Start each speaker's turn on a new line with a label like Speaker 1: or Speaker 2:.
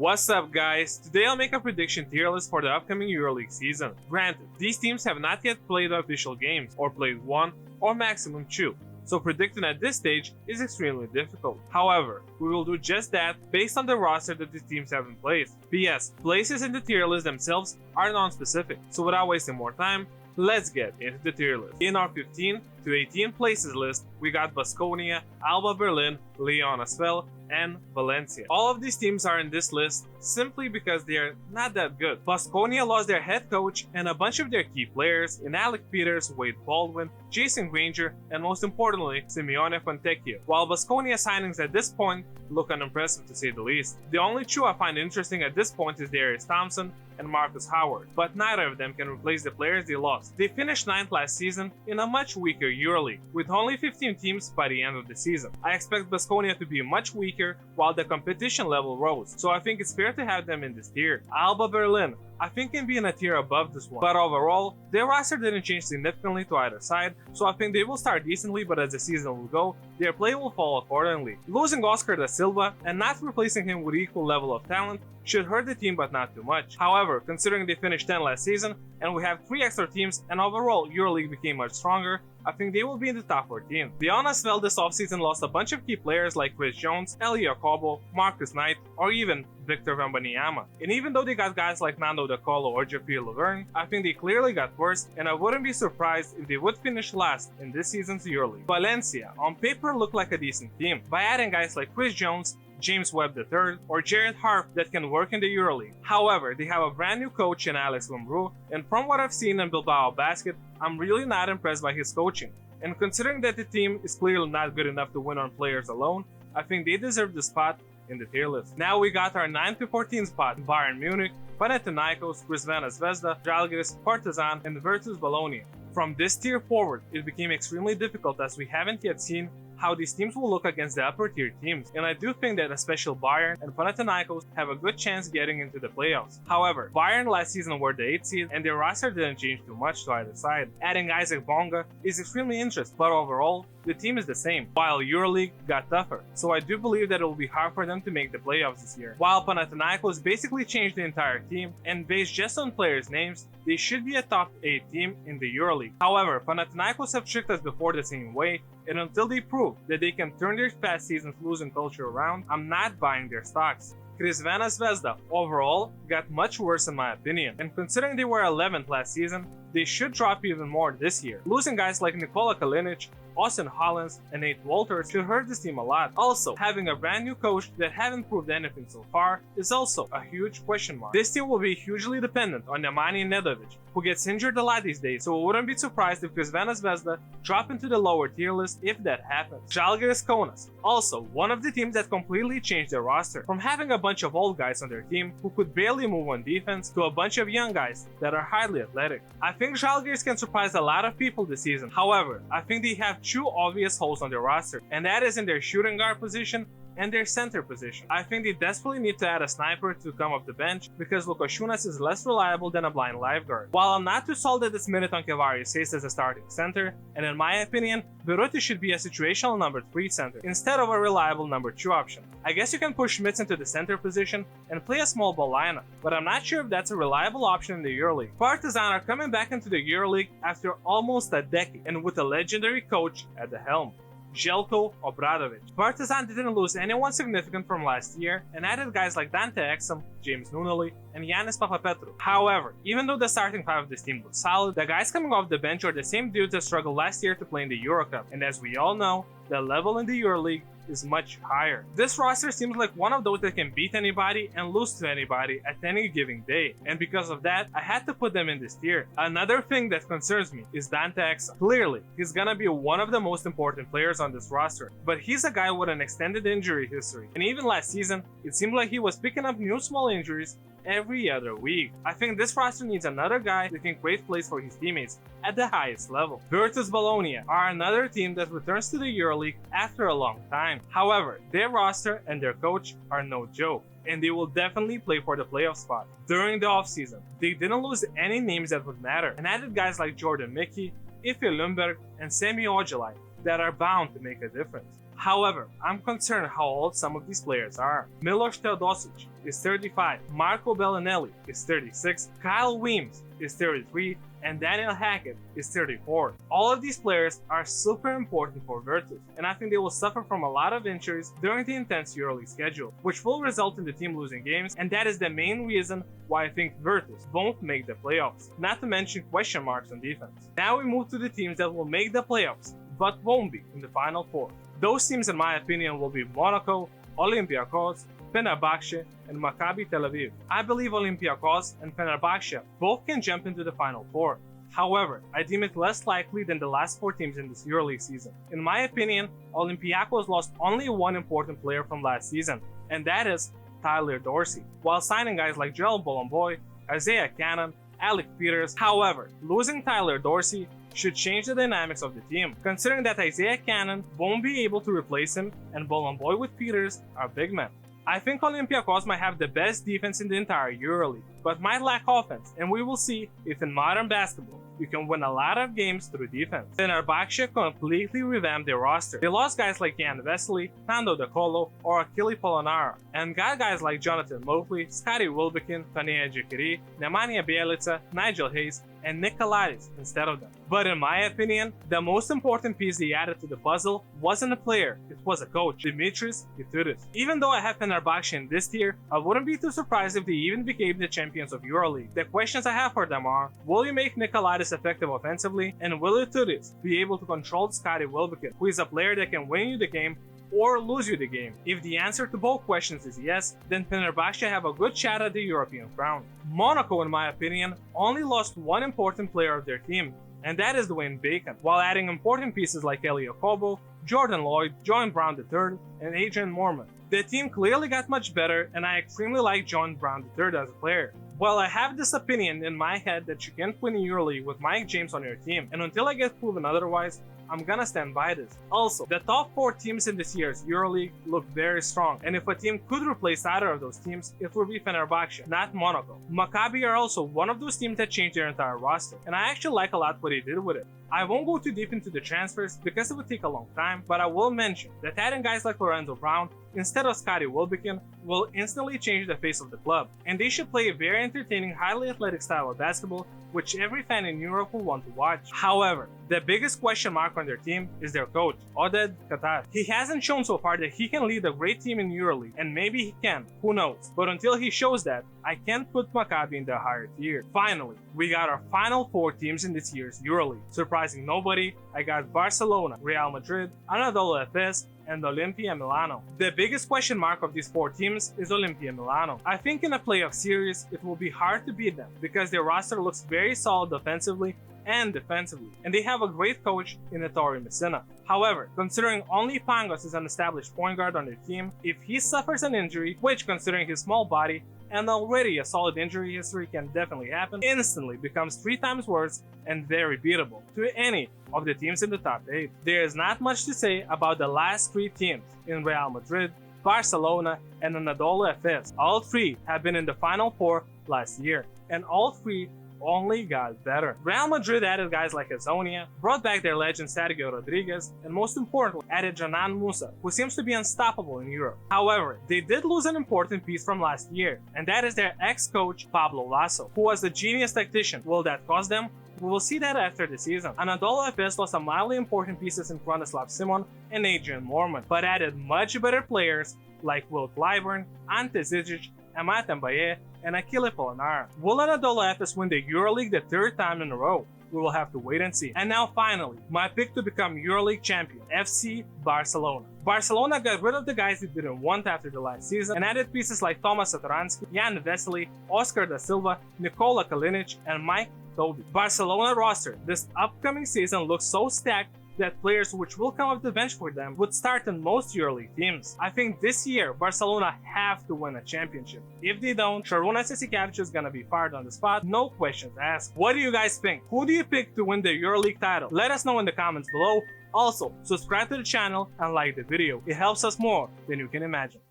Speaker 1: What's up, guys? Today I'll make a prediction tier list for the upcoming EuroLeague season. Granted, these teams have not yet played official games, or played one, or maximum two, so predicting at this stage is extremely difficult. However, we will do just that based on the roster that these teams have in place. P.S. Places in the tier list themselves are non-specific, so without wasting more time, let's get into the tier list. In our 15 to 18 places list, we got Baskonia, Alba Berlin, Lyon as well, and Valencia. All of these teams are in this list simply because they are not that good. Baskonia lost their head coach and a bunch of their key players in Alec Peters, Wade Baldwin, Jason Granger, and most importantly, Simeone Fontecchio. While Baskonia signings at this point look unimpressive to say the least. The only two I find interesting at this point is Darius Thompson and Marcus Howard, but neither of them can replace the players they lost. They finished 9th last season in a much weaker EuroLeague, with only 15 teams by the end of the season. I expect Baskonia to be much weaker while the competition level rose, so I think it's fair to have them in this tier. Alba Berlin, I think, can be in a tier above this one, but overall, their roster didn't change significantly to either side, so I think they will start decently, but as the season will go, their play will fall accordingly. Losing Oscar da Silva and not replacing him with equal level of talent should hurt the team, but not too much. However, considering they finished 10 last season, and we have 3 extra teams, and overall EuroLeague became much stronger, I think they will be in the top 14. Lyon as well this offseason lost a bunch of key players like Chris Jones, Eli Jacobo, Marcus Knight, or even Victor Wembanyama. And even though they got guys like Nando De Colo or Jeffrey Laverne, I think they clearly got worse, and I wouldn't be surprised if they would finish last in this season's EuroLeague. Valencia, on paper, looked like a decent team, by adding guys like Chris Jones, James Webb III, or Jared Harf that can work in the EuroLeague. However, they have a brand new coach in Alex Lembrou, and from what I've seen in Bilbao Basket, I'm really not impressed by his coaching. And considering that the team is clearly not good enough to win on players alone, I think they deserve the spot in the tier list. Now we got our 9 to 14 spot: Bayern Munich, Panathinaikos, Crvena Zvezda, Žalgiris, Partizan, and Virtus Bologna. From this tier forward, it became extremely difficult as we haven't yet seen how these teams will look against the upper tier teams, and I do think that especially Bayern and Panathinaikos have a good chance getting into the playoffs. However, Bayern last season were the 8th seed and their roster didn't change too much to either side. Adding Isaac Bonga is extremely interesting, but overall, the team is the same, while EuroLeague got tougher, so I do believe that it will be hard for them to make the playoffs this year. While Panathinaikos basically changed the entire team, and based just on players' names, they should be a top 8 team in the EuroLeague. However, Panathinaikos have tricked us before the same way, and until they prove that they can turn their past season's losing culture around, I'm not buying their stocks. Crvena Zvezda overall got much worse in my opinion, and considering they were 11th last season, they should drop even more this year. Losing guys like Nikola Kalinic, Austin Hollins, and Nate Walters should hurt this team a lot. Also, having a brand new coach that haven't proved anything so far is also a huge question mark. This team will be hugely dependent on Nemanja Nedovic, who gets injured a lot these days, so I wouldn't be surprised if Crvena Zvezda drop into the lower tier list if that happens. Žalgiris Kaunas, also one of the teams that completely changed their roster, from having a bunch of old guys on their team who could barely move on defense to a bunch of young guys that are highly athletic. I think Žalgiris can surprise a lot of people this season. However, I think they have 2 obvious holes on their roster, and that is in their shooting guard position and their center position. I think they desperately need to add a sniper to come off the bench because Lukashunas is less reliable than a blind lifeguard. While I'm not too sold that this Militon Kevari stays as a starting center, and in my opinion, Beruti should be a situational number 3 center instead of a reliable number 2 option. I guess you can push Schmitz into the center position and play a small ball lineup, but I'm not sure if that's a reliable option in the EuroLeague. Partizan are coming back into the EuroLeague after almost a decade and with a legendary coach at the helm, Željko Obradovic. Partizan didn't lose anyone significant from last year and added guys like Dante Exum, James Nunnally, and Giannis Papapetrou. However, even though the starting 5 of this team looks solid, the guys coming off the bench are the same dudes that struggled last year to play in the Euro Cup, and as we all know, the level in the EuroLeague is much higher. This roster seems like one of those that can beat anybody and lose to anybody at any given day, and because of that, I had to put them in this tier. Another thing that concerns me is Dante Exum. Clearly, he's gonna be one of the most important players on this roster, but he's a guy with an extended injury history, and even last season, it seemed like he was picking up new small injuries every other week. I think this roster needs another guy that can create plays for his teammates at the highest level. Virtus Bologna are another team that returns to the EuroLeague after a long time. However, their roster and their coach are no joke, and they will definitely play for the playoff spot. During the offseason, they didn't lose any names that would matter, and added guys like Jordan Mickey, Ife Lundberg, and Semi Ojelai that are bound to make a difference. However, I'm concerned how old some of these players are. Milos Teodosic is 35, Marco Bellinelli is 36, Kyle Weems is 33, and Daniel Hackett is 34. All of these players are super important for Virtus, and I think they will suffer from a lot of injuries during the intense EuroLeague schedule, which will result in the team losing games, and that is the main reason why I think Virtus won't make the playoffs, not to mention question marks on defense. Now we move to the teams that will make the playoffs, but won't be in the Final Four. Those teams, in my opinion, will be Monaco, Olympiacos, Fenerbahce, and Maccabi Tel Aviv. I believe Olympiacos and Fenerbahce both can jump into the Final Four. However, I deem it less likely than the last 4 teams in this EuroLeague season. In my opinion, Olympiacos lost only one important player from last season, and that is Tyler Dorsey, while signing guys like Joel Bolomboy, Isaiah Cannon, Alec Peters. However, losing Tyler Dorsey should change the dynamics of the team, considering that Isaiah Cannon won't be able to replace him and Bolomboy with Peters are big men. I think Olympiacos might have the best defense in the entire EuroLeague, but might lack offense, and we will see if in modern basketball you can win a lot of games through defense. Fenerbahce completely revamped their roster. They lost guys like Jan Vesely, Nando De Colo, or Achille Polonara, and got guys like Jonathan Moakley, Scotty Wilbekin, Tania Jekiri, Nemanja Bjelica, Nigel Hayes, and Nick Kalaris instead of them. But in my opinion, the most important piece they added to the puzzle wasn't a player, it was a coach, Dimitris Itoudis. Even though I have Fenerbahce in this tier, I wouldn't be too surprised if they even became the champions of EuroLeague. The questions I have for them are, will you make Nick Kalaris effective offensively, and will Itoudis be able to control Scotty Wilbekin, who is a player that can win you the game or lose you the game? If the answer to both questions is yes, then Fenerbahce have a good shot at the European crown. Monaco, in my opinion, only lost one important player of their team, and that is Dwayne Bacon, while adding important pieces like Elio Kobo, Jordan Lloyd, John Brown III, and Adrian Mormon. The team clearly got much better, and I extremely like John Brown III as a player. Well, I have this opinion in my head that you can't win EuroLeague with Mike James on your team, and until I get proven otherwise, I'm gonna stand by this. Also, the top 4 teams in this year's EuroLeague look very strong, and if a team could replace either of those teams, it would be Fenerbahce, not Monaco. Maccabi are also one of those teams that changed their entire roster, and I actually like a lot what they did with it. I won't go too deep into the transfers because it would take a long time, but I will mention that adding guys like Lorenzo Brown instead of Scotty Wilbekin will instantly change the face of the club, and they should play a very entertaining, highly athletic style of basketball which every fan in Europe will want to watch. However, the biggest question mark on their team is their coach, Oded Qatar. He hasn't shown so far that he can lead a great team in EuroLeague, and maybe he can, who knows. But until he shows that, I can't put Maccabi in the higher tier. Finally, we got our final 4 teams in this year's EuroLeague. Surprising nobody, I got Barcelona, Real Madrid, Anadolu Efes, and Olimpia Milano. The biggest question mark of these 4 teams is Olimpia Milano. I think in a playoff series, it will be hard to beat them because their roster looks very solid offensively and defensively, and they have a great coach in Ettore Messina. However, considering only Pangos is an established point guard on their team, if he suffers an injury, which considering his small body and already a solid injury history can definitely happen, instantly becomes 3 times worse and very beatable to any of the teams in the top 8. There is not much to say about the last 3 teams in Real Madrid, Barcelona, and Anadolu Efes. All 3 have been in the Final 4 last year, and all 3 only got better. Real Madrid added guys like Azonia, brought back their legend Sergio Rodriguez, and most importantly, added Janan Musa, who seems to be unstoppable in Europe. However, they did lose an important piece from last year, and that is their ex-coach Pablo Lasso, who was a genius tactician. Will that cost them? We will see that after the season. Anadolu Efes lost some mildly important pieces in Bronislav Simon and Adrian Mormon, but added much better players like Will Clyburn, Ante Zizic, Amat Mbaye, and Achille Polonara. Will Anadolu Efes win the EuroLeague the 3rd time in a row? We will have to wait and see. And now finally, my pick to become EuroLeague champion, FC Barcelona. Barcelona got rid of the guys they didn't want after the last season and added pieces like Tomas Satoransky, Jan Vesely, Oscar da Silva, Nikola Kalinic, and Mike Toby. Barcelona roster this upcoming season looks so stacked that players which will come off the bench for them would start in most EuroLeague teams. I think this year Barcelona have to win a championship. If they don't, Šarūnas Jasikevičius is gonna be fired on the spot, no questions asked. What do you guys think? Who do you pick to win the EuroLeague title? Let us know in the comments below. Also, subscribe to the channel and like the video. It helps us more than you can imagine.